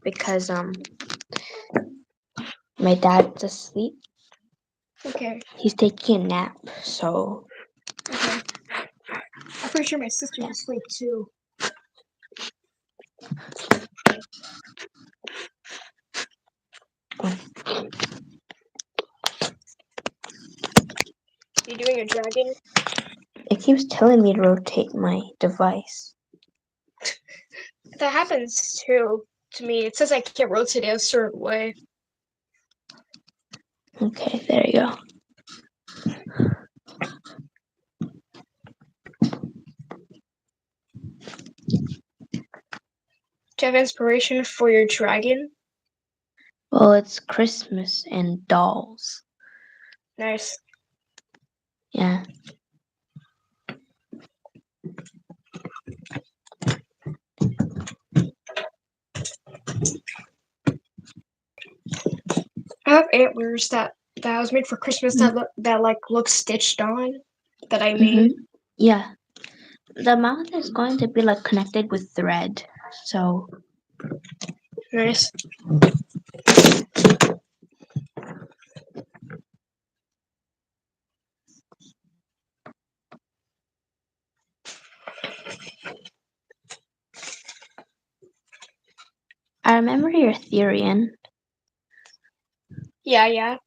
because my dad's asleep. Okay. He's taking a nap, so Okay. I'm pretty sure my sister's asleep too. You doing a dragon? it keeps telling me to rotate my device. That happens too to me. It says I can't rotate it a certain way. Okay, there you go. Do you have inspiration for your dragon? Well, it's Christmas and dolls. Nice. Yeah. I have antlers that was made for Christmas that look stitched on that I made. Yeah. The mouth is going to be like connected with thread. So Nice. I remember your Therian. Yeah.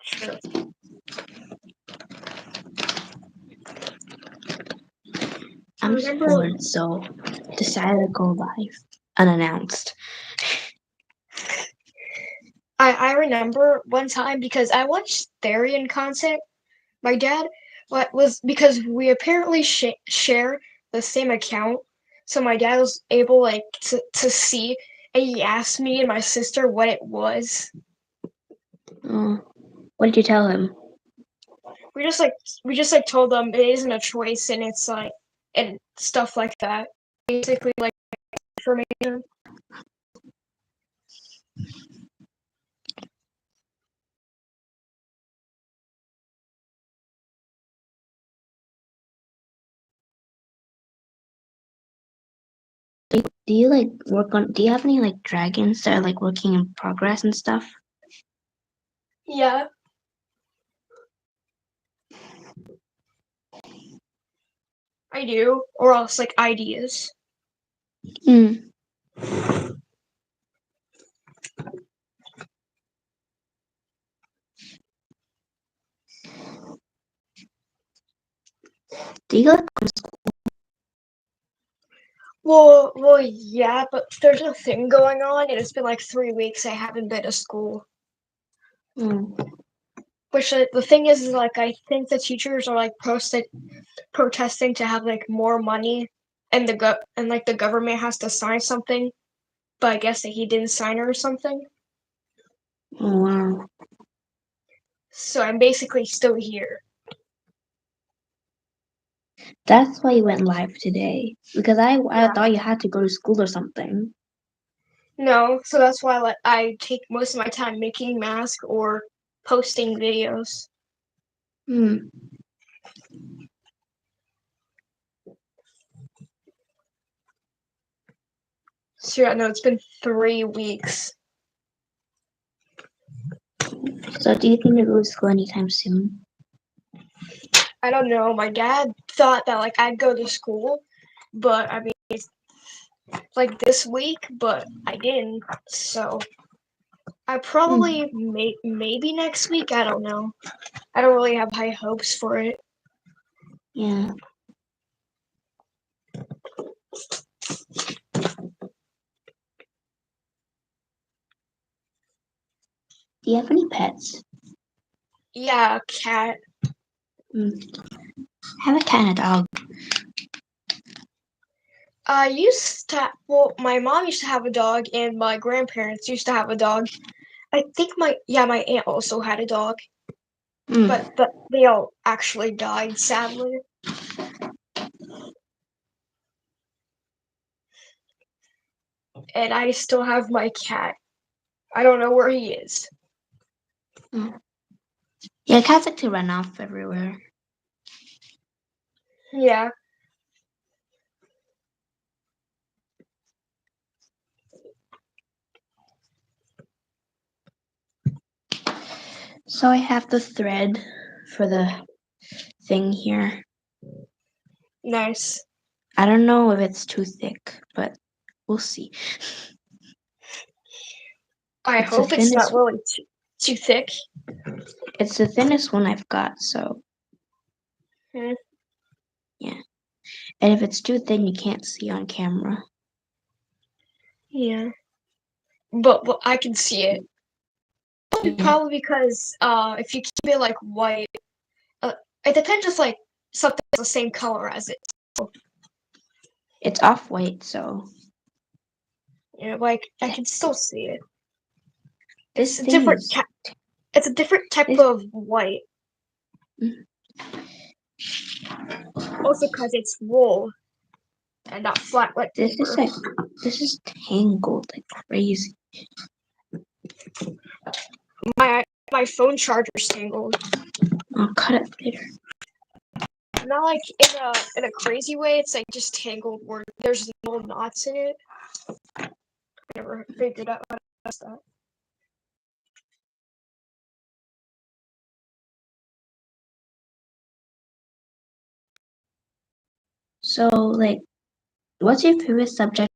Sure. I'm bored, so decided to go live unannounced. I remember one time because I watched Therian content. My dad was because we apparently share the same account, so my dad was able to see, and he asked me and my sister what it was. What did you tell him? We just told them it isn't a choice, and it's like and stuff like that. Basically, like information. Do you like work on? Do you have any like dragons that are like working in progress and stuff? Yeah. I do, or else like ideas. Do you like Well, yeah, but there's a thing going on, and it's been like 3 weeks I haven't been to school. Which the thing is like I think the teachers are like protesting to have like more money, and the government has to sign something, but I guess that he didn't sign it or something. Oh wow. So I'm basically still here. That's why you went live today. Because I Yeah. thought you had to go to school or something. No, so that's why I take most of my time making masks or posting videos. So yeah, no, it's been 3 weeks. So do you think you'll go to school anytime soon? I don't know. My dad thought that like I'd go to school, but I mean it's like this week, but I didn't. So I probably maybe next week. I don't know. I don't really have high hopes for it. Yeah. Do you have any pets? Yeah, cat. I have a cat and a dog. My mom used to have a dog, and my grandparents used to have a dog. I think my aunt also had a dog, but they all actually died sadly. And I still have my cat. I don't know where he is. Yeah, cats like to run off everywhere. Yeah. So I have the thread for the thing here. Nice. I don't know if it's too thick, but we'll see. I It's the hope it's not thinnest. really too thick. It's the thinnest one I've got. So Hmm. yeah, and if it's too thin, you can't see on camera. Yeah. But I can see it. Yeah. Probably because if you keep it like white, it depends if like something's the same color as it. It's off white, so You know, like I can still see it. this It's a thing different is. it's a different type This, of white. mm, Also because it's wool and not flat like this is paper. like this is tangled like crazy. My phone charger's tangled. I'll cut it later. Not like in a crazy way. It's like just tangled where there's no knots in it. I never figured out how to do that. So like, what's your favorite subject?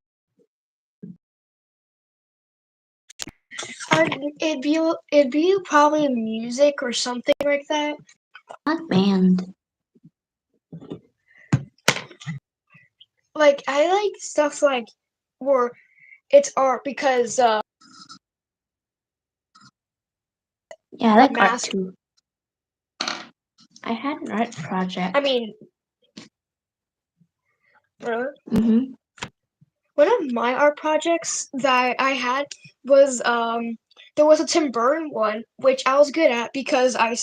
It'd be probably music or something like that. Not band. Like I like stuff like where it's art because Yeah, I like like art math. too. I had an art project. I mean, Mm-hmm. one of my art projects that I had was there was a Tim Burton one which I was good at because I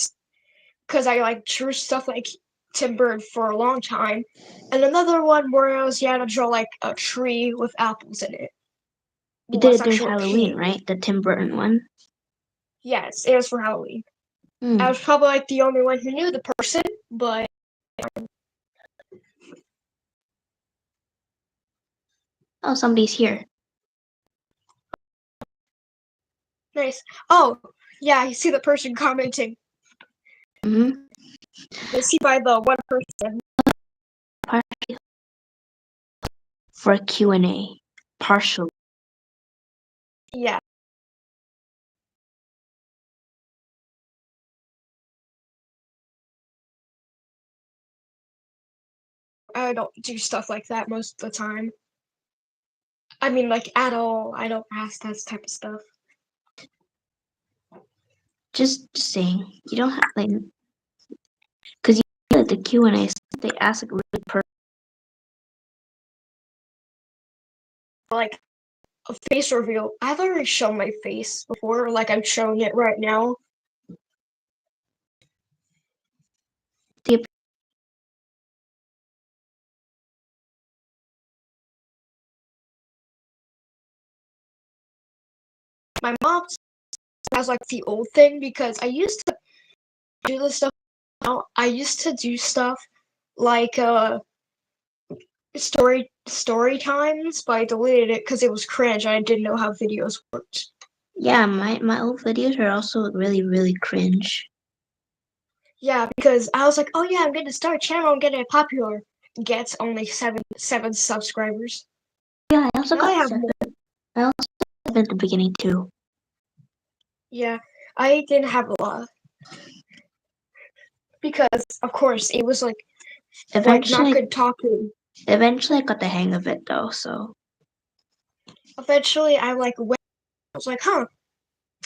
like drew stuff like Tim Burton for a long time, and another one where you had to draw like a tree with apples in it. You Well, did that's it during actually a Halloween, painting. right? The Tim Burton one. Yes, it was for Halloween. I Hmm. was probably like the only one who knew the person, but Oh, somebody's here. nice. Oh, yeah, you see the person commenting. Mm-hmm. You see by the one person. For a Q&A. Partial. Yeah, I don't do stuff like that most of the time. I mean, like at all. I don't ask that type of stuff. Just saying. You don't have like, because you know that the Q&A they ask like really Like a face reveal. I've already shown my face before. Like I'm showing it right now. the My mom has like the old thing because I used to do this stuff. Now I used to do stuff like story times, but I deleted it because it was cringe. I didn't know how videos worked. yeah, my old videos are also really cringe. Yeah, because I was like, oh yeah, I'm gonna start a channel. I'm getting popular. Gets only seven subscribers. Yeah, I also Now I got have seven. more. I also got seven at the beginning too. Yeah, I didn't have a lot because, of course, it was like not Eventually, good talking. eventually I got the hang of it though. So Eventually, I was like, huh,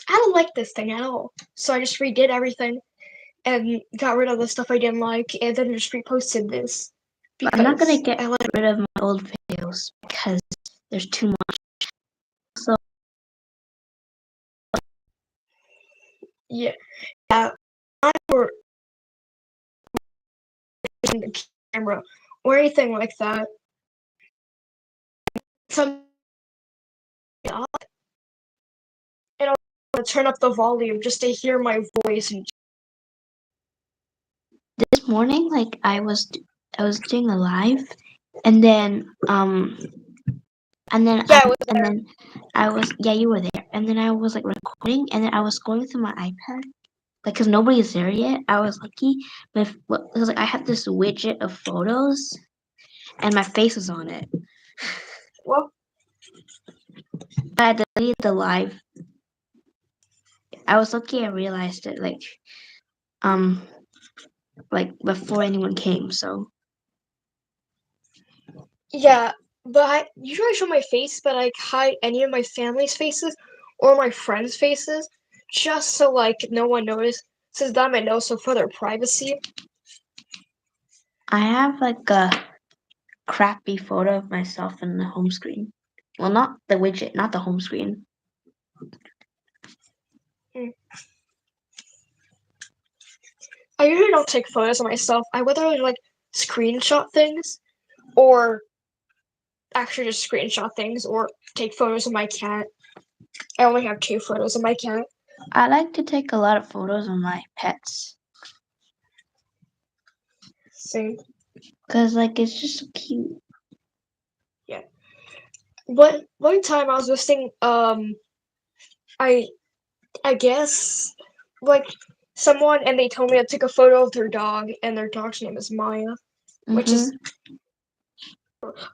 I don't like this thing at all. So I just redid everything and got rid of the stuff I didn't like, and then just reposted this but I'm not gonna because get I like. rid of my old videos because there's too much. So Yeah, yeah. I were in the camera or anything like that. Some and to turn up the volume just to hear my voice. And This morning, like I was doing a live, and then yeah, it was there. you were there, and then I was like recording, and then I was going through my iPad, like because nobody is there yet. I was lucky, but because like I had this widget of photos, and my face was on it. Well, I deleted the live. I was lucky. I realized it like before anyone came. So yeah, but I usually show my face, but I hide any of my family's faces or my friends' faces just so like no one notices that I know, so for their privacy. I have like a crappy photo of myself in the home screen. Well, not the widget, not the home screen. I usually don't take photos of myself. I whether like screenshot things or actually just screenshot things or take photos of my cat. I only have 2 photos of my cat. I like to take a lot of photos of my pets. Same. Cause like it's just so cute. Yeah. One time I was listening, I guess like someone and they told me to take a photo of their dog and their dog's name is Maya, which is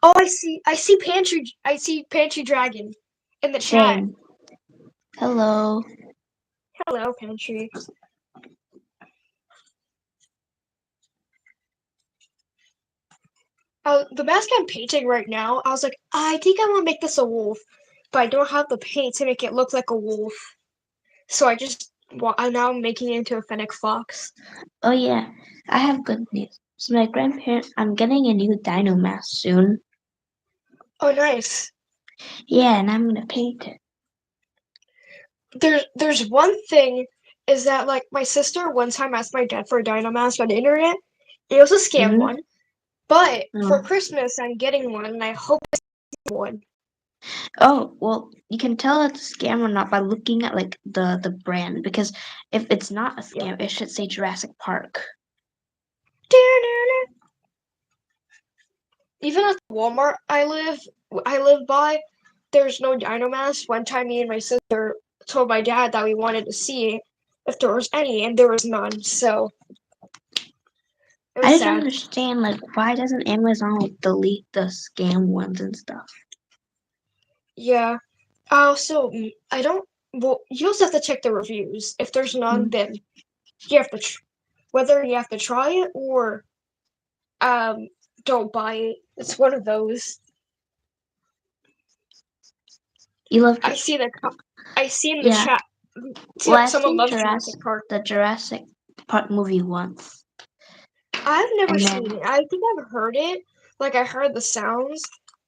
oh I see Pantry Dragon in the chat. Same. Hello. Hello, Pantry. The mask I'm painting right now, I was like, I think I want to make this a wolf, but I don't have the paint to make it look like a wolf. So I'm now making it into a fennec fox. Oh yeah, I have good news. So my grandparents, I'm getting a new dino mask soon. Oh, nice. Yeah, and I'm gonna paint it. There's one thing is that like my sister one time asked my dad for a dino mask on the internet. It was a scam Mm-hmm. one, but for Oh. Christmas I'm getting one, and I hope it's a one. Oh, well, you can tell it's a scam or not by looking at like the brand, because if it's not a Yeah. scam, it should say Jurassic Park. Even at the Walmart I live by, there's no dino mask. One time me and my sister told my dad that we wanted to see if there was any, and there was none. So it I was don't sad. understand, like, why doesn't Amazon like, delete the scam ones and stuff? Yeah. Also, I don't. Well, you also have to check the reviews. If there's none, then you have to whether you have to try it or um don't buy it. It's one of those. You love I see the I see in the yeah. chat. Well, I've Someone seen loves Jurassic Park. the Jurassic Park movie once, I've never and seen then it. I think I've heard it. Like I heard the sounds.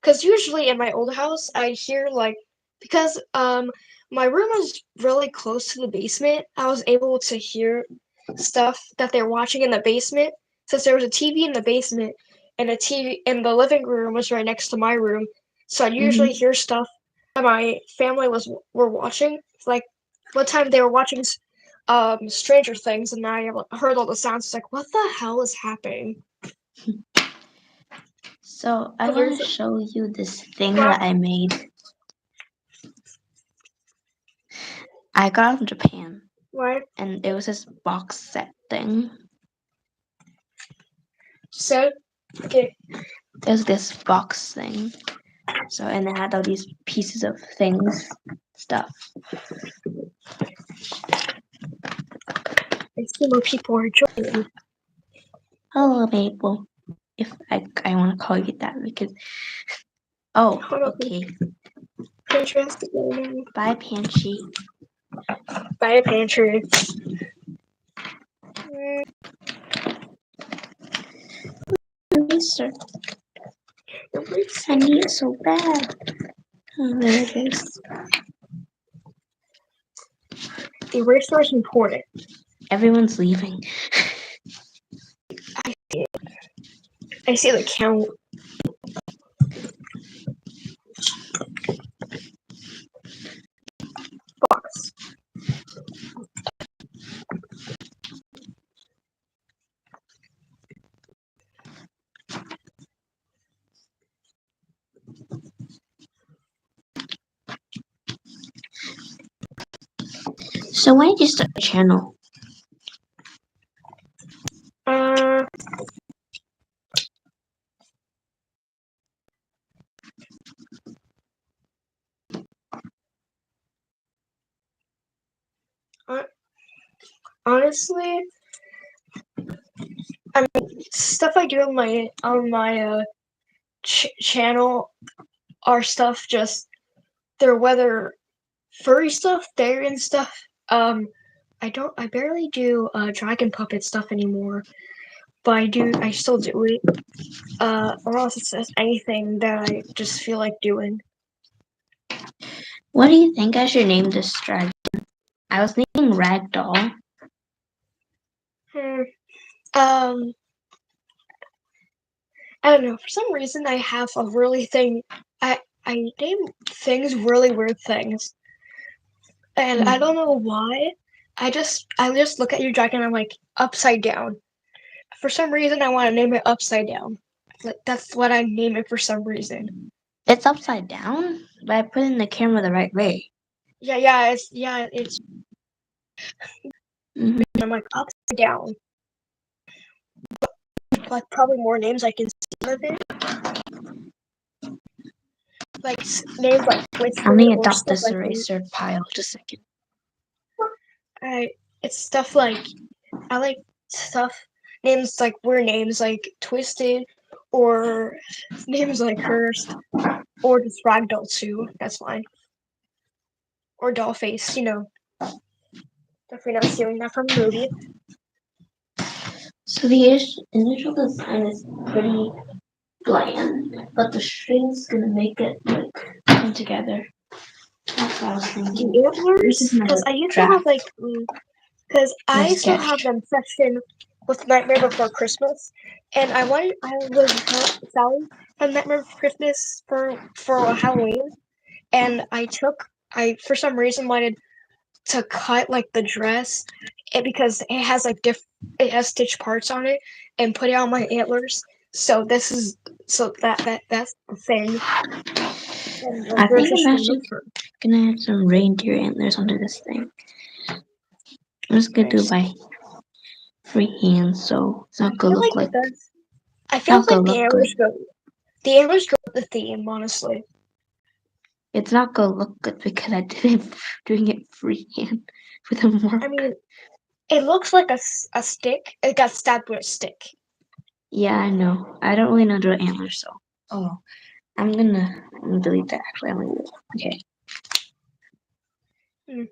Cause usually in my old house I hear like because my room is really close to the basement. I was able to hear stuff that they're watching in the basement since there was a TV in the basement and a TV in the living room was right next to my room. So I usually hear stuff that my family were watching. Like one time they were watching Stranger Things, and I heard all the sounds. It's like, what the hell is happening? so I Oh, want there's to show you this thing what? that I made. I got it from Japan, What? and it was this box set thing. So, okay. It was this box thing. So, and it had all these pieces of things, stuff. I see more people are joining. Hello, Maple. If I want to call you that because oh, okay. Pinterest. Bye, Panchi. Buy a pantry. Eraser. I need it so bad. Oh, there it is. The eraser is important. Everyone's leaving. I see the count. Box. So when did you start a channel? Uh, hon- honestly, I mean, stuff I do on my channel are stuff just they're whether furry stuff, dairy and stuff. I barely do dragon puppet stuff anymore, but I still do it. Or else it's just anything that I just feel like doing. What do you think I should name this dragon? I was thinking ragdoll. Hmm. Um, I don't know. For some reason, I have a really thing. I name things really weird things, and I don't know why. I just look at your dragon and I'm like upside down. For some reason, I want to name it upside down. Like that's what I name it for some reason. It's upside down, but I put in the camera the right way. Yeah. It's Hmm. I'm like upside down. Like probably more names I can see of it. Like names like Let Twisted me or adopt stuff this like that. eraser pile. Just a second. It's stuff like I like stuff names like weird names like Twisted or names like Cursed or just Ragdoll too. That's fine. Or Dollface, Definitely not stealing that from a movie. So the initial design is pretty bland, but the string's gonna make it like come together. That's what I was thinking. The This antlers, is my because I used to have draft, like, because my I still have sketch. them section with Nightmare Before Christmas, and I was selling from Nightmare Before Christmas for Halloween, and I for some reason wanted to cut like the dress, because it has like it has stitch parts on it, and put it on my antlers. So this is so that's the thing, and like I there's think a I'm string of actually gonna add some reindeer antlers onto this thing. I'm just gonna do it nice. by freehand, so it's I not gonna feel look like like I feel not like gonna look good. the antlers go with the theme, honestly. It's not gonna look good because I didn't doing it freehand with a I marker. mean, it looks like a stick. It got stabbed with a stick. Yeah, I know. I don't really know the antlers, so oh, I'm gonna delete that. Actually, I'm gonna do it. Okay. Hmm.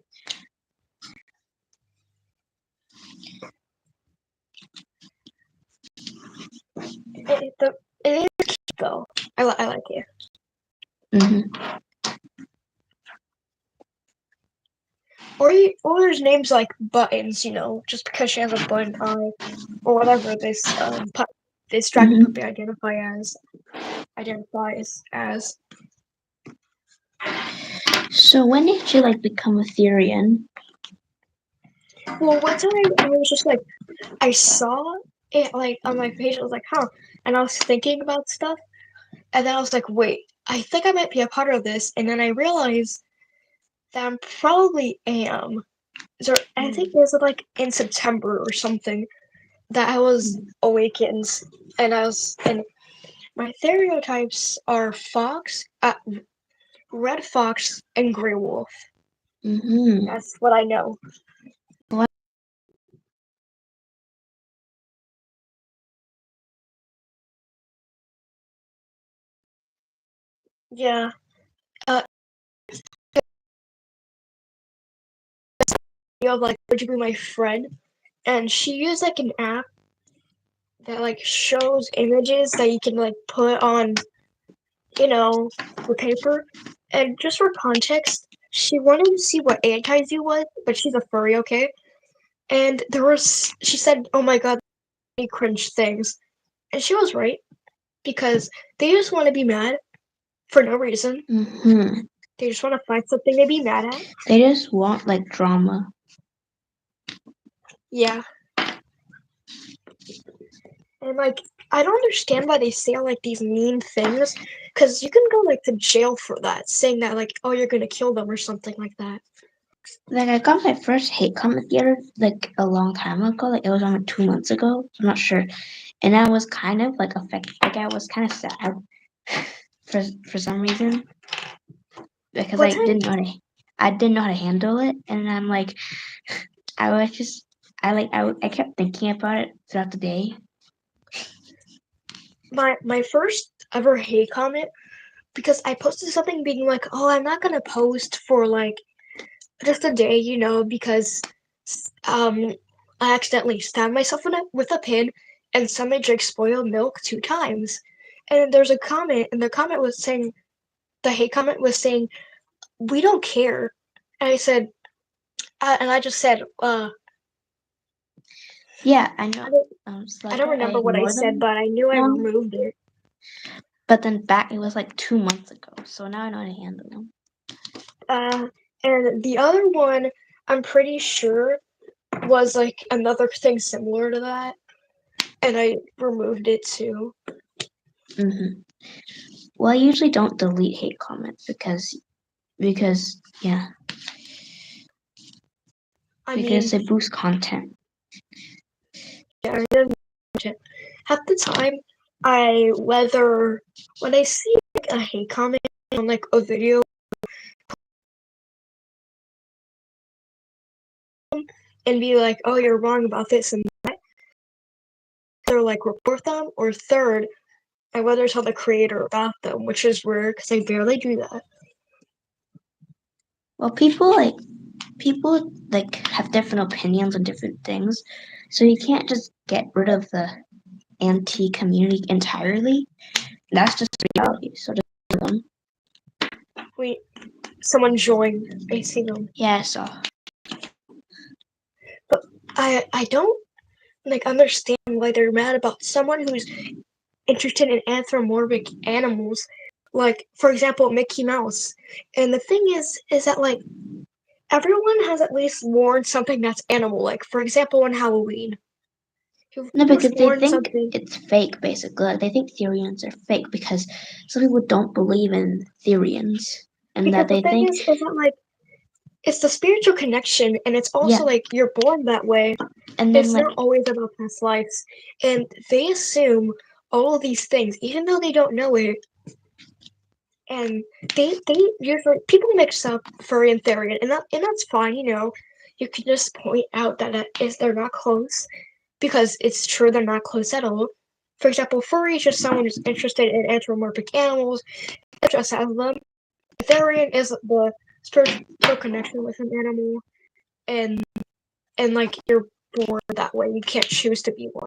It is cute though. I like it. Mhm. Or there's names like Buttons, just because she has a button eye, or whatever this dragon Mhm. puppet identifies as. So when did you like become a Therian? Well, one time I was just like I saw it like on my page. I was like, huh, and I was thinking about stuff, and then I was like, wait, I think I might be a part of this, and then I realized that I probably am. So I think it was like in September or something that I was awakened, and my stereotypes are red fox, and gray wolf. Mhm. That's what I know. What? Yeah. Uh, you have like, would you be my friend? And she used like an app that like shows images that you can like put on, the paper. And just for context, she wanted to see what anti-zoo was, but she's a furry, okay? And she said, oh my god, cringe things. And she was right, because they just want to be mad for no reason. Mhm. They just want to find something to be mad at. They just want like drama. Yeah. And like, I don't understand why they say like these mean things, because you can go like to jail for that, saying that like, oh, you're gonna kill them or something like that. Like I got my first hate comment theater like a long time ago. Like it was only 2 months ago. I'm not sure, and I was kind of like affected. Like I was kind of sad for some reason because What time? I didn't know how to handle it, and I'm like I was just I kept thinking about it throughout the day. My first ever hate comment, because I posted something being like, "Oh, I'm not gonna post for like just a day, because um I accidentally stabbed myself with a pin, and somebody drank spoiled milk 2 times." And there's a comment, and the comment was saying, the hate comment was saying, "We don't care." And I just said, Yeah, I know. I don't, So I like don't I remember what I ignore said, them but I knew I now, removed it. but then back it was like 2 months ago. So now I know how to handle them. Uh, and the other one, I'm pretty sure, was like another thing similar to that, and I removed it too. hmm Well, I usually don't delete hate comments because yeah, I because mean, it boosts content. yeah, I didn't watch it. Half the time, I whether when I see like a hate comment on like a video and be like, "Oh, you're wrong about this," and either like report them, or third, I whether tell the creator about them, which is rare because I barely do that. Well, people like have different opinions on different things, so you can't just get rid of the anti community entirely. That's just reality. So just them. Wait, someone joined. I see them, Yeah, so but I don't like understand why they're mad about someone who's interested in anthropomorphic animals, like for example Mickey Mouse. And the thing is that like everyone has at least worn something that's animal, like for example on Halloween. no, Who's because they worn think something? it's fake. Basically, like, they think Therians are fake because some people don't believe in Therians, and Because that the they thing think is that like it's the spiritual connection, and it's yeah, also like you're born that way. and then It's like not always about past lives, and they assume all of these things even though they don't know it. And they usually people mix up furry and therian, and that's fine. You can just point out that they're not close, because it's true they're not close at all. For example, furry is just someone who's interested in anthropomorphic animals, just as them. Therian is the spiritual connection with an animal, and like you're born that way. You can't choose to be one,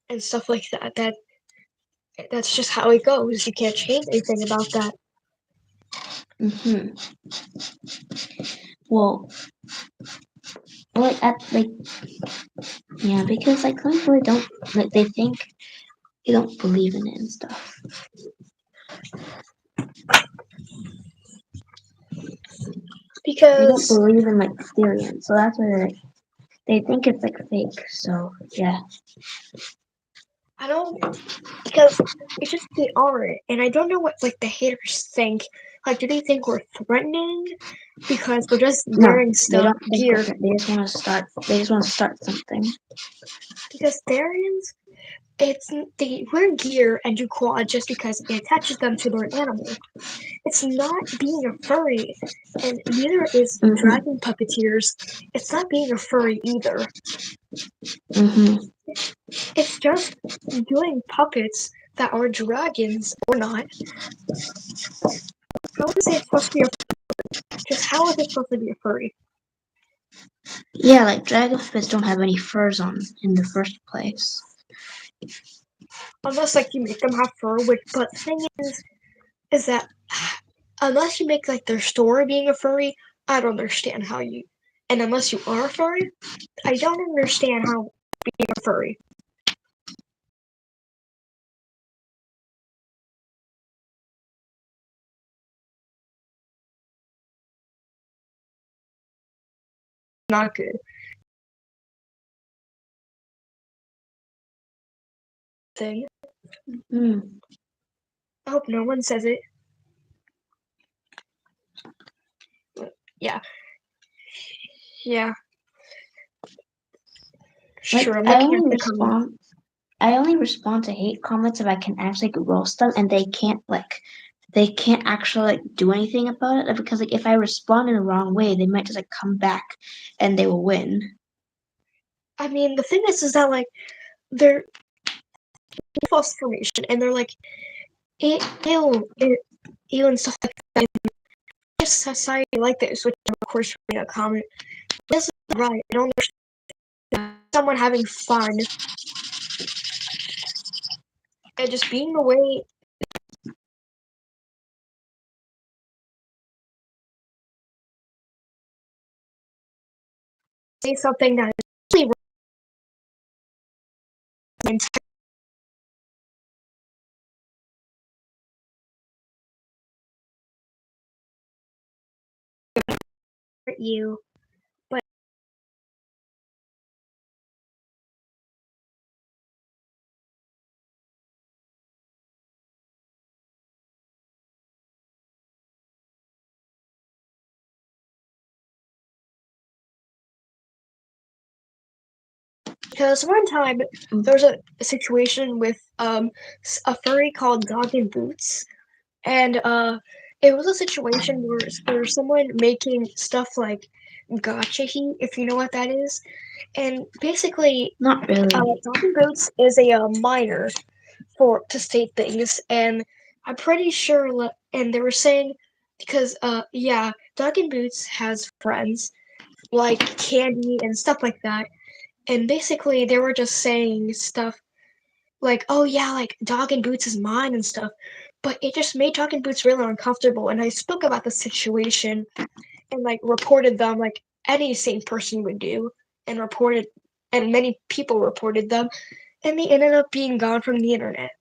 and stuff like that. That's just how it goes. You can't change anything about that. hmm well, like yeah, because like some people don't like they think they don't believe in it and stuff. They don't Because believe in like Therians, so that's why they think it's like fake. So yeah. I don't because it's just they are, and I don't know what like the haters think. Like, do they think we're threatening because we're just No, wearing they stuff don't think gear? with it. They just want to start. They just want to start something. Because Therians, it's they wear gear and do quad just because it attaches them to their animal. It's not being a furry, and neither is Mhm. dragon puppeteers. It's not being a furry either. Mhm. It's just doing puppets that are dragons or not. How is it supposed to be just how is it supposed to be a furry? Yeah, like dragonflies don't have any furs on in the first place. Unless like you make them have fur, which but the thing is that unless you make like their story being a furry, I don't understand how you, and unless you are a furry, I don't understand how being a furry. Not good thing. Mm. I hope no one says it. Yeah. Yeah. Like Sure. I'm looking at the comments. I only respond to hate comments if I can actually roast them and they can't actually like do anything about it because like if I respond in the wrong way, they might just like come back and they will win. I mean, the thing is that like they're false information, and they're like ew, and stuff like that. Just society like this, which of course reading a comment. This is right. I don't understand someone having fun and just being away. Say something that is really wrong and you, but because one time there was a situation with a furry called Dog in Boots, and it was a situation where there's someone making stuff like gotcha heat, if you know what that is, and basically Not really. Dog in Boots is a miner for to state things, and I'm pretty sure. And they were saying because yeah, Dog in Boots has friends like Candy and stuff like that, and basically they were just saying stuff like, "Oh yeah, like Dog in Boots is mine" and stuff. But it just made Dog in Boots really uncomfortable, and I spoke about the situation and like reported them like any sane person would do, and reported, and many people reported them, and they ended up being gone from the internet.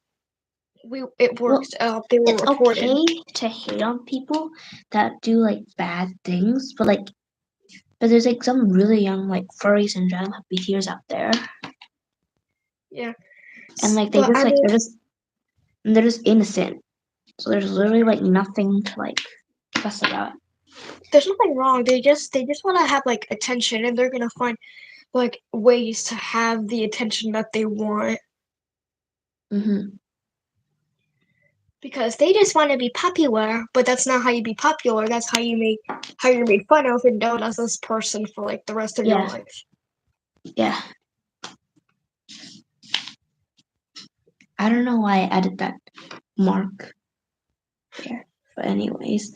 It Well, worked. They were it's reported. okay to hate on people that do like bad things, but there's like some really young like furries and giant puppeteers out there, Yeah, and like they but just I like mean, they're just innocent. So there's literally like nothing to like fuss about. there's nothing wrong. They just want to have like attention, and they're gonna find like ways to have the attention that they want Hmm. because they just want to be popular. But that's not how you be popular. That's how you're made fun of and known as this person for like the rest of your Yeah, life. yeah. I don't know why I added that mark there, but anyways,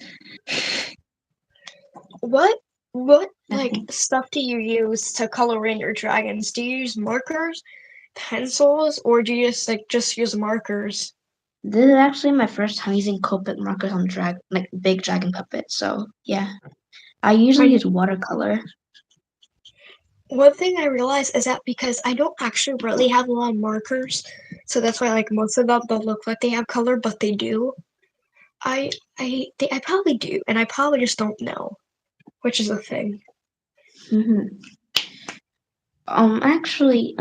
What what like nothing. stuff do you use to color in your dragons? Do you use markers, pencils, or do you just use markers? This is actually my first time using Copic markers on like big dragon puppets. So yeah, I usually I use watercolor. One thing I realize is that because I don't actually really have a lot of markers, so that's why like most of them don't look like they have color, but they do. I probably do, and I probably just don't know, which is a thing. Hmm. Actually,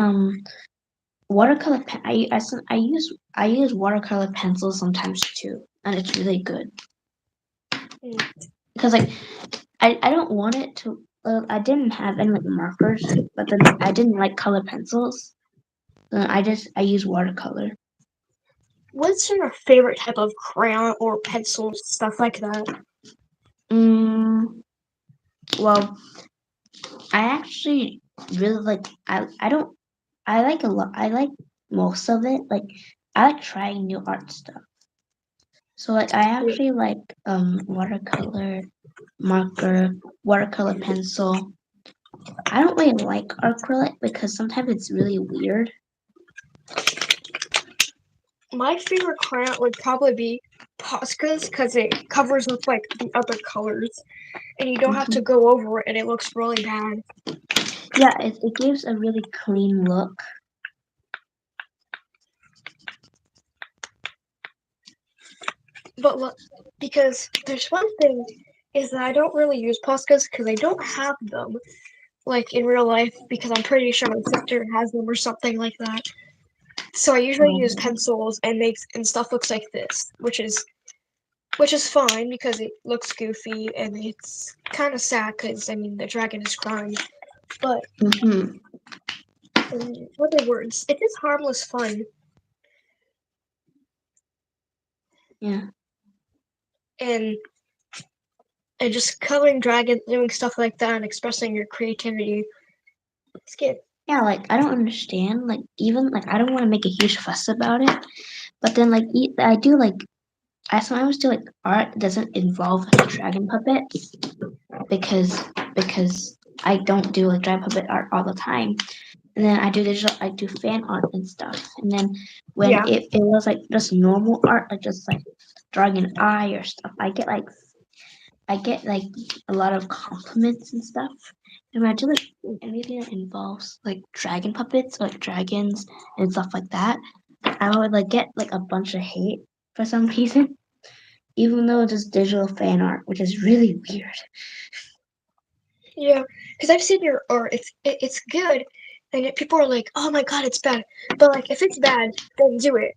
watercolor pen. I use watercolor pencils sometimes too, and it's really good Mm. because like I don't want it to. I didn't have any like markers, but then I didn't like color pencils. Then I use watercolor. What's your favorite type of crayon or pencil, stuff like that? Mm, well, I actually really like. I don't. I like a lot. I like most of it. Like I like trying new art stuff. So like I Yeah. actually like watercolor, marker, watercolor pencil. I don't really like acrylic because sometimes it's really weird. My favorite crayon would probably be Posca's because it covers up like the other colors, and you don't have to Hmm. go over it, and it looks really bad. Yeah, it gives a really clean look. But look, because there's one thing is that I don't really use Poscas because I don't have them like in real life because I'm pretty sure my sister has them or something like that. So I usually use Um, pencils and makes and stuff looks like this, which is which is fine because it looks goofy and it's kind of sad because I mean the dragon is crying. But Mm-hmm. in other words, it is harmless fun, Yeah. and and just coloring dragons, doing stuff like that, and expressing your creativity. It's good. Yeah, like I don't understand. Like even like I don't want to make a huge fuss about it, but then like I do like I sometimes do like art doesn't involve a dragon puppet because because I don't do like dragon puppet art all the time. And then I do fan art and stuff. And then when Yeah, it was like just normal art, like just like drawing an eye or stuff, I get like a lot of compliments and stuff. And when I do like anything that involves like dragon puppets or like dragons and stuff like that, I would like get like a bunch of hate for some reason, even though it's just digital fan art, which is really weird. yeah. Because I've seen your art. It's good, and yet people are like, "Oh my god, it's bad." But like, if it's bad, then do it.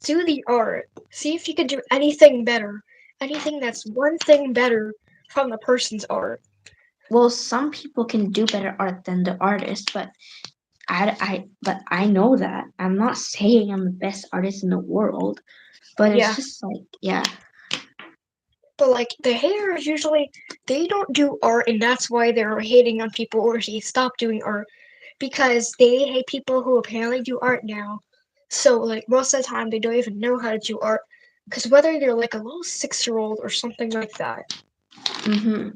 Do the art. See if you can do anything better. Anything that's one thing better from the person's art. Well, some people can do better art than the artist, but but I know that. I'm not saying I'm the best artist in the world, but it's Yeah. just like, yeah. But like the haters usually they don't do art and that's why they're hating on people or they stop doing art because they hate people who apparently do art now. So like most of the time they don't even know how to do art because whether they're like a little 6-year-old or something like that. Mm-hmm.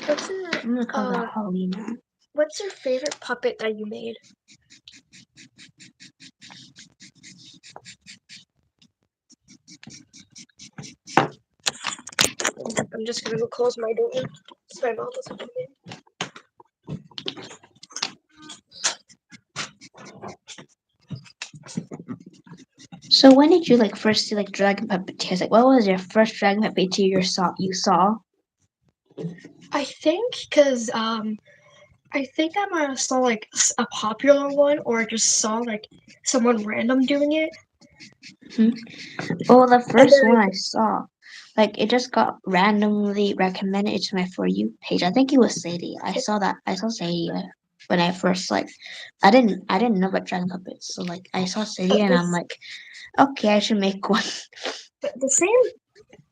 What's your I'm gonna call that uh Holly now. what's your favorite puppet that you made? I'm just gonna go close my door so my mouth doesn't come in. So when did you like first see like dragon puppeteers? Like, what was your first dragon puppeteer you saw? I think because I think I might have saw like a popular one, or I just saw like someone random doing it, Hmm. Well, the and then first one I saw, like it just got randomly recommended to my For You page. I think it was Sadie. I saw that. I saw Sadie when I first like, I didn't know about dragon puppets. So like, I saw Sadie and I'm this like, okay, I should make one. the same.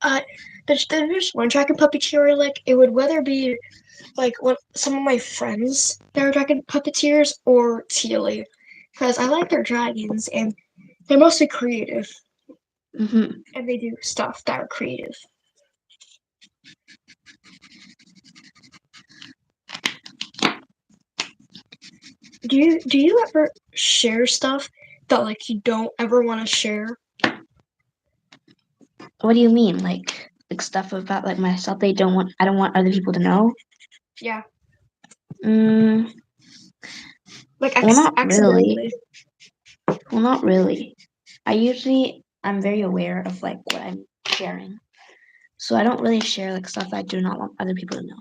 Uh, there's one dragon puppeteer like it would whether be like what some of my friends that are dragon puppeteers or Tealy, because I like their dragons and they're mostly creative Mm-hmm. and they do stuff that are creative. Do you ever share stuff that like you don't ever want to share? What do you mean, like stuff about like myself? They don't want. I don't want other people to know. Yeah, Mm, like well, not really. accidentally. Well, not really. I'm very aware of like what I'm sharing. So I don't really share like stuff I do not want other people to know.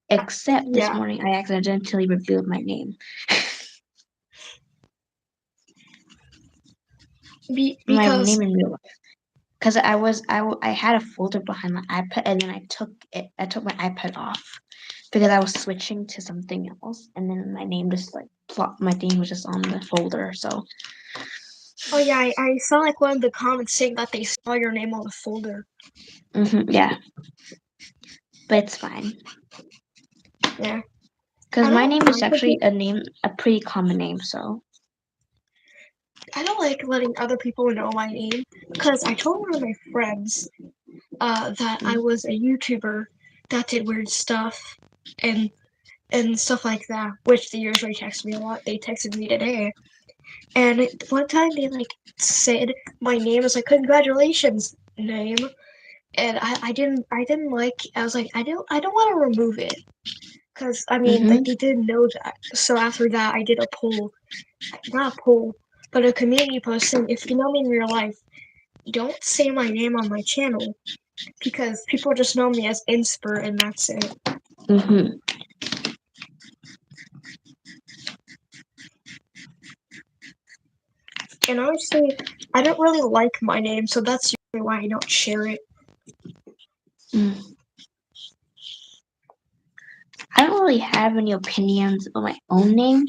Except this Yeah, morning I accidentally revealed my name. My because name in real life. Because I had a folder behind my iPad and then I took my iPad off because I was switching to something else and then my name just like my name was just on the folder. So oh yeah, I saw like one of the comments saying that they saw your name on the folder. yeah, but it's fine. Yeah, Because I my don't name is like when actually a pretty common name, so. I don't like letting other people know my name because I told one of my friends that I Mm. was a YouTuber that did weird stuff and and stuff like that, which they usually text me a lot. They texted me today, and one time they like said my name was like congratulations name, and I didn't like I was like I don't want to remove it because I mean like Mm-hmm. they didn't know that. So after that, I did a poll, not a poll, but a community post saying if you know me in real life, don't say my name on my channel because people just know me as Insper and that's it. Mm-hmm. And honestly, I don't really like my name, so that's usually why I don't share it. Mm. I don't really have any opinions on my own name.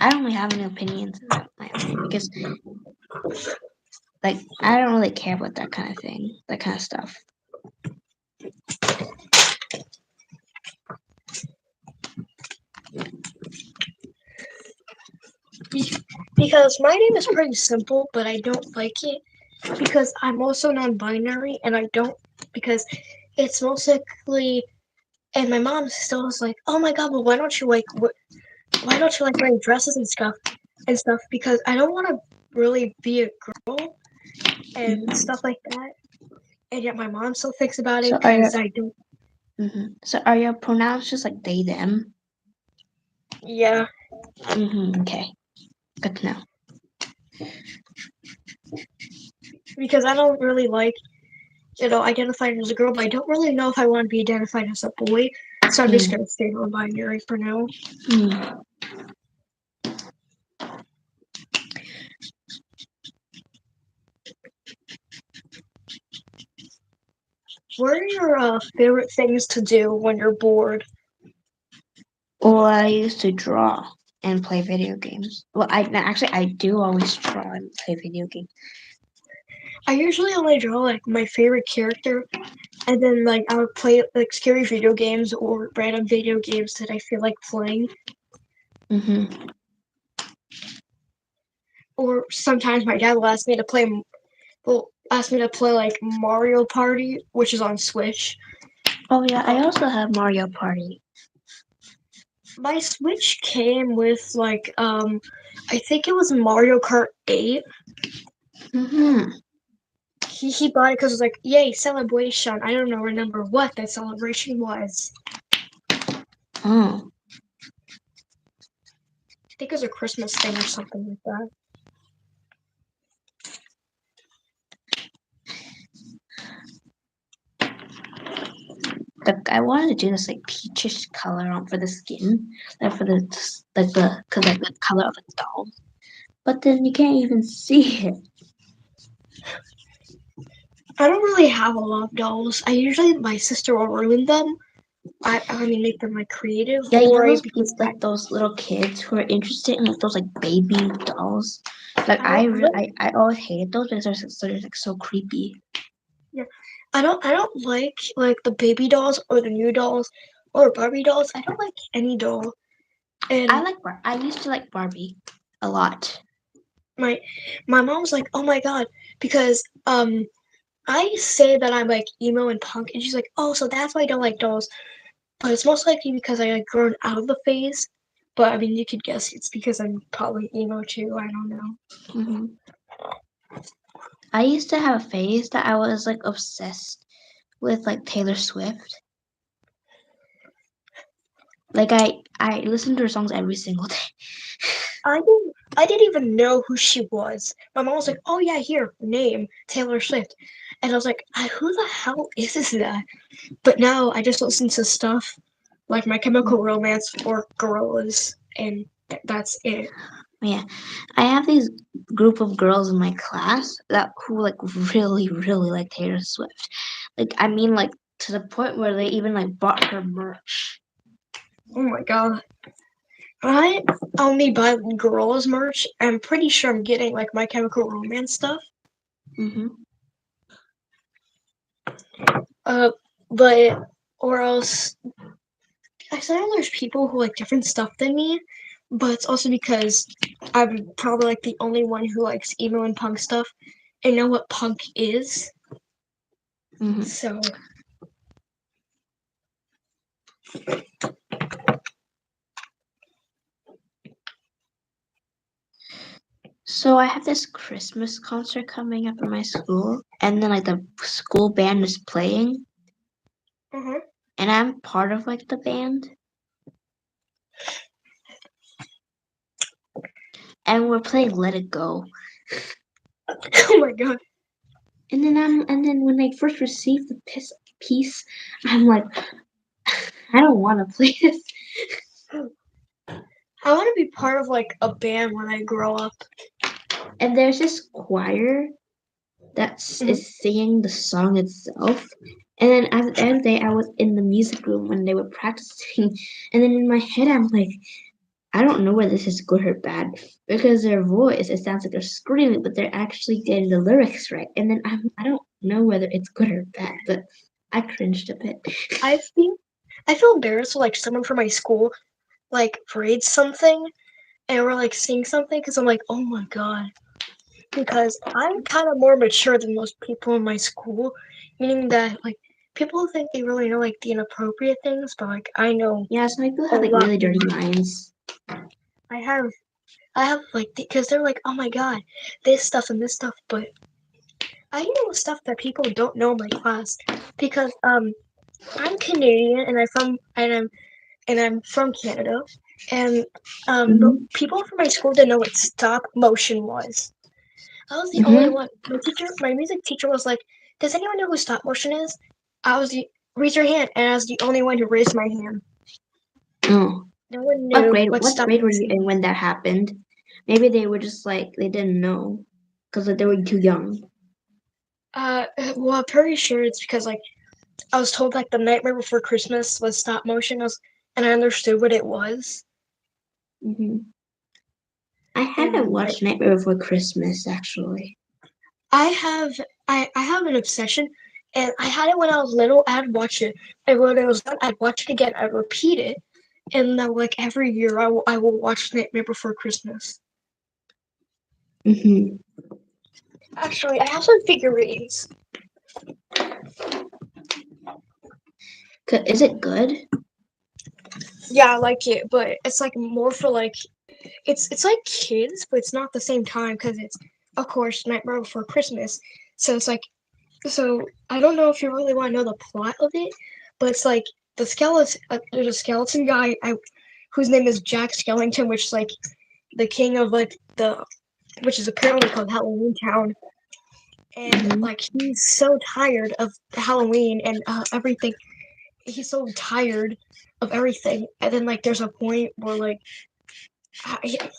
I don't really have any opinions about my own name because, like, I don't really care about that kind of thing, that kind of stuff. Because my name is pretty simple, but I don't like it because I'm also non-binary, and I don't because it's mostly. And my mom still was like, "Oh my god, well why don't you why don't you like wearing dresses and stuff?" Because I don't want to really be a girl and Mm-hmm. stuff like that. And yet my mom still thinks about So it because I don't. so are your pronouns just like they them? Yeah, Okay, good to know. because I don't really like identifying as a girl, but I don't really know if I want to be identified as a boy. So I'm just Mm. gonna stay non-binary for now. Mm. What are your favorite things to do when you're bored? Well, I used to draw and play video games. Well, I do always draw and play video games. I usually only draw like my favorite character, and then like I would play like scary video games or random video games that I feel like playing. Mm-hmm. Or sometimes my dad will ask me to play like Mario Party, which is on Switch. Oh yeah, I Uh, also have Mario Party. my Switch came with like I think it was Mario Kart 8. Mm-hmm. He bought it because it was like, yay, celebration. I don't know remember what that celebration was. Oh, I think it was a Christmas thing or something like that. I wanted to do this like peachish color on for the skin, like for the color of a doll. But then you can't even see it. I don't really have a lot of dolls. I usually my sister will ruin them. I mean make them like creative Yeah, you know or those people, because like those little kids who are interested in like those like baby dolls. Like I don't I always hated those because they're like so creepy. yeah I don't like the baby dolls or the new dolls or Barbie dolls. I don't like any doll. And I used to like Barbie a lot. my my mom's like, oh my god, because I say that I'm like emo and punk, and she's like, oh, so that's why I don't like dolls. But it's most likely because I had grown out of the phase. But I mean, you could guess it's because I'm probably emo too. I don't know. Hmm. I used to have a phase that I was like obsessed with like Taylor Swift. Like I listened to her songs every single day. I didn't even know who she was. My mom was like, "Oh yeah, here, name Taylor Swift," and I was like, "Who the hell is that?" But now I just listen to stuff like My Chemical Romance or Gorillaz, and that's it. Yeah, I have these group of girls in my class that who like really like Taylor Swift. Like I mean like to the point where they even like bought her merch. Oh my god. I only buy Gorillaz merch. I'm pretty sure I'm getting like My Chemical Romance stuff. Mm-hmm. Uh, but or else I know there's people who like different stuff than me, but it's also because I'm probably like the only one who likes emo and punk stuff and know what punk is. Mm-hmm. So So I have this Christmas concert coming up in my school, and then like the school band is playing, uh-huh. and I'm part of like the band, and we're playing "Let It Go." Oh my god. And then when I first received the piece, I'm like, I don't want to play this. I want to be part of like a band when I grow up. And there's this choir that Mhm. is singing the song itself. And then at the end of the day, I was in the music room when they were practicing. And then in my head, I'm like, I don't know whether this is good or bad because their voice, it sounds like they're screaming, but they're actually getting the lyrics right. And then I don't know whether it's good or bad, but I cringed a bit. I think I feel embarrassed when, like someone from my school like reads something and we're like seeing something because I'm like, oh my god. Because I'm kind of more mature than most people in my school, meaning that like people think they really know like the inappropriate things, but like I know Yeah, some people a have like lot really more. dirty minds. I have I have like because they're like, oh my god, this stuff and this stuff, but I know stuff that people don't know in my class because I'm Canadian and I'm from Canada and but Mm-hmm. people from my school didn't know what stop motion was. I was the only Mm-hmm. one. My music teacher was like, "Does anyone know who stop motion is?" I was the raise your hand, and I was the only one who raised my hand. Oh, No one knew what what stop grade were you motion in was. when that happened? Maybe they were just like they didn't know because they were too young. Uh, well, I'm pretty sure it's because like I was told like the Nightmare Before Christmas was stop motion. And I understood what it was, Mm-hmm. I haven't and watched Nightmare Before Christmas actually. I have I have an obsession, and I had it when I was little. I'd watch it, and when it was done, I'd watch it again. I'd repeat it, and then like every year, I will watch Nightmare Before Christmas. Mm-hmm. Actually, I have some figurines. Is it good? Yeah, I like it, but it's like more for like it's like kids, but it's not at the same time because it's of course Nightmare Before Christmas. So it's like so I don't know if you really want to know the plot of it, but it's like the skeleton. There's a skeleton guy whose name is Jack Skellington, which is like the king of like the which is apparently called Halloween Town, and Mm-hmm. like he's so tired of Halloween and everything. He's so tired of everything, and then like there's a point where like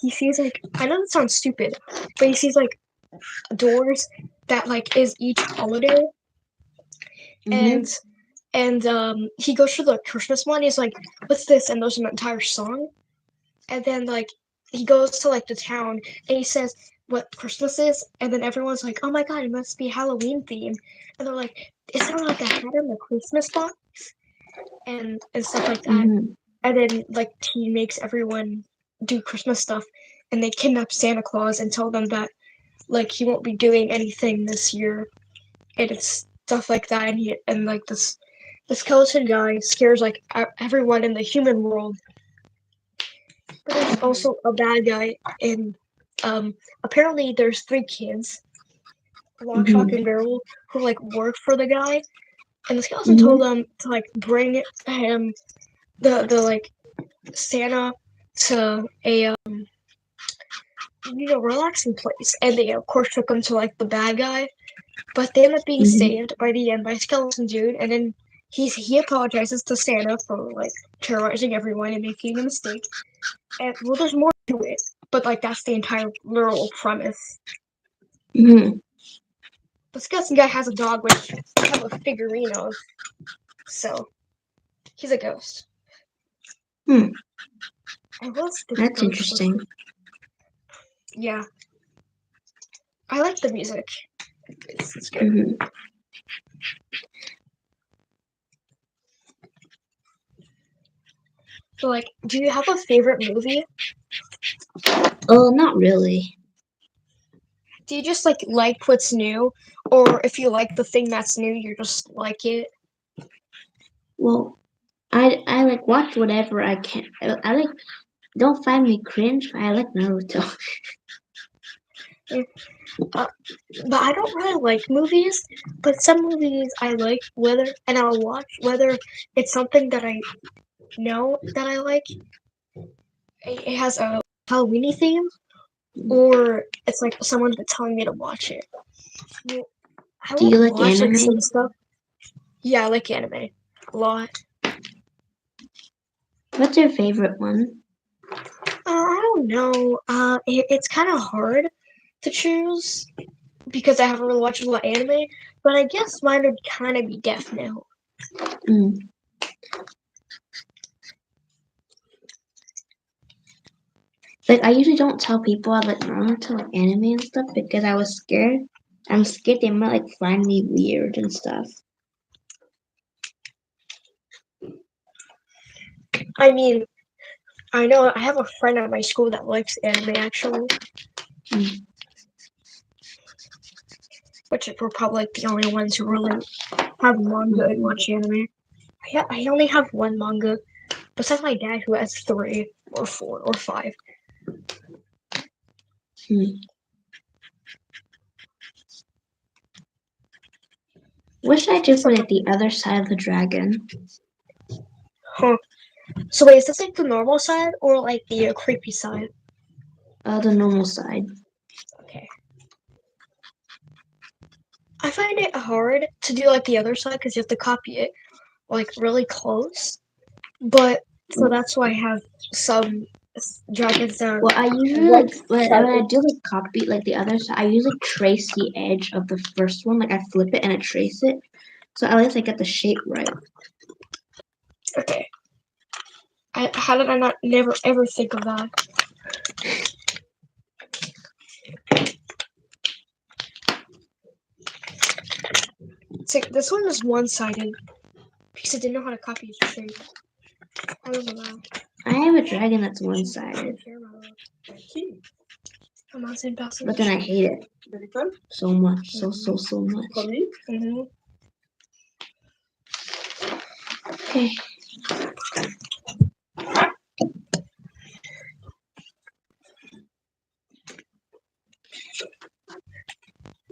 he sees like I know that sounds stupid, but he sees like doors that like is each holiday, and Mm-hmm. he goes for the Christmas one. He's like, "What's this?" And there's an entire song, and then like he goes to like the town and he says what Christmas is, and then everyone's like, "Oh my god, it must be Halloween themed," and they're like, "Is there like a hat in the Christmas box?" and stuff like that. Mm-hmm. And then like he makes everyone do Christmas stuff, and they kidnap Santa Claus and tell them that like he won't be doing anything this year, and it's stuff like that. And like this the skeleton guy scares like everyone in the human world, but there's also a bad guy. And apparently there's three kids, Lock, Shock, Mm-hmm. and Barrel, who like work for the guy, and the skeleton told Mm-hmm. them to like bring him the like Santa to a relaxing place, and they of course took him to like the bad guy, but they end up being Mm-hmm. saved by the end by Skeleton Dude, and then he apologizes to Santa for like terrorizing everyone and making a mistake. And well, there's more to it, but like that's the entire literal premise. Mm-hmm. The skeleton guy has a dog, which I have a figurine of, so he's a ghost. Hmm. I was this That's ghost interesting. before. Yeah, I like the music. It's good. Mm-hmm. So, like, do you have a favorite movie? Oh, not really. Do you just like what's new, or if you like the thing that's new, you just like it? Well, I like watch whatever I can. I like don't find me cringe. I like Naruto. Yeah. Uh, but I don't really like movies. But some movies I like, and I'll watch whether it's something that I know that I like. It has a Halloweeny theme, or it's like someone's been telling me to watch it. Well, I Do you will like watch like anime? some stuff. Yeah, I like anime a lot. What's your favorite one? I don't know. It's kind of hard to choose because I haven't really watched a lot of anime. But I guess mine would kind of be Death Note. Mm. Like I usually don't tell people I like Naruto, like anime and stuff because I was scared. I'm scared they might like find me weird and stuff. I mean, I know I have a friend at my school that likes anime actually. Mm. Which we're probably like the only ones who really have manga and watch anime. I only have one manga, besides my dad who has 3 or 4 or 5. Mm. What should I do for like the other side of the dragon? Huh. So wait, is this like the normal side or like the creepy side? The normal side. Okay. I find it hard to do like the other side because you have to copy it like really close. But so that's why I have some dragons that are Well, I usually like when I do like copy like the other side, I usually trace the edge of the first one. Like I flip it and I trace it, so at least I get the shape right. Okay. How did I not never ever think of that? It's like this one is one-sided because I didn't know how to copy its shape. I don't know that. I have a dragon that's one-sided, I'm on same but passage. then I hate it so much, so much. Mm-hmm. Okay.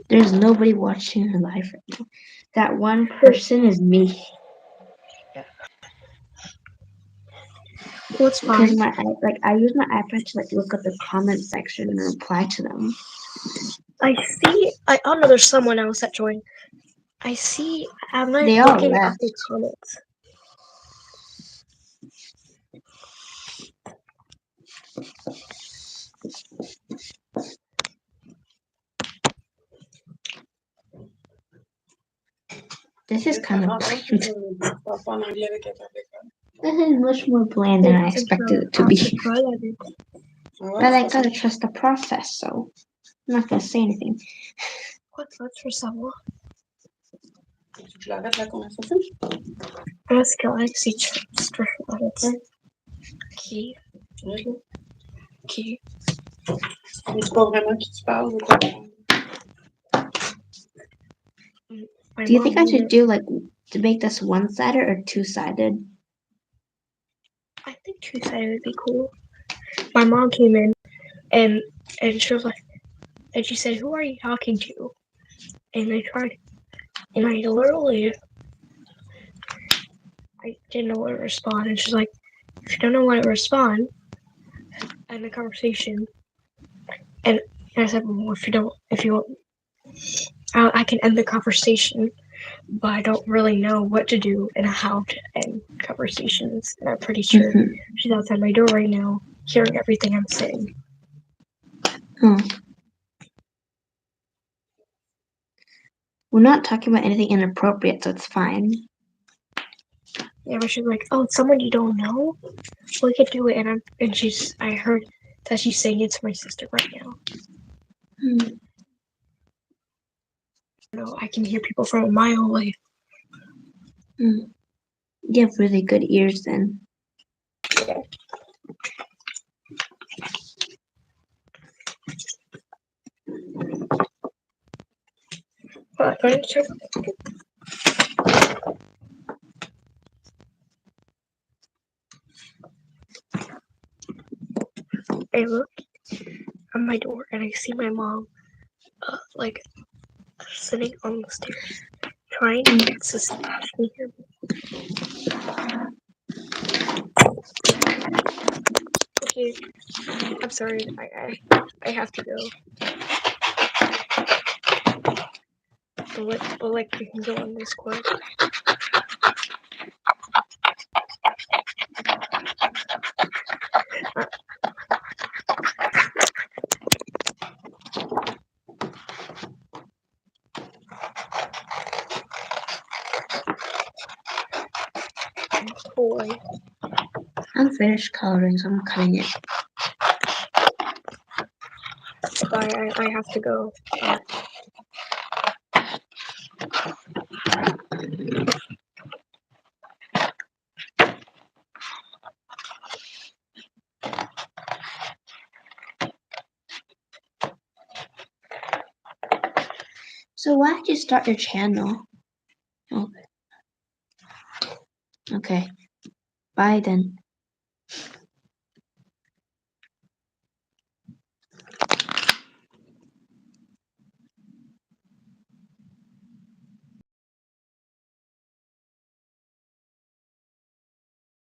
There's nobody watching her live right now. That one person is me. What's Because fine? I use my iPad to like look at the comment section and reply to them. I see. Oh no, there's someone else that joined. I see. I'm like They all looking at left. the comments. This is kind of bland. This is much more bland than I expected it to be. But I gotta trust the process, so I'm not gonna say anything. What's for someone? Ask Galaxy Stratus. Key. Key. C'est pas vraiment qui tu parles. Do you think I should do like to make this one-sided or two-sided? I think two-sided would be cool. My mom came in and she was like, and she said, "Who are you talking to?" And I tried, and I didn't know what to respond. And she's like, "If you don't know what to respond," end the conversation. And I said, "Well, if you won't, I can end the conversation, but I don't really know what to do and how to end conversations. And I'm pretty sure she's outside my door right now, hearing everything I'm saying." Hmm. We're not talking about anything inappropriate, so it's fine. Yeah, but she's like, "Oh, it's someone you don't know? We could do it." And I heard that she's saying it to my sister right now. No, I can hear people from a mile away. You have really good ears then. Yeah. Furniture. I look at my door and I see my mom, like sitting on the stairs, trying to see if she can hear me. Okay, I'm sorry. I have to go. But like we can go on Discord. Boy. I'm finished coloring, so I'm cutting it. Bye. I have to go. So why did you start your channel? Okay. Okay. Bye then.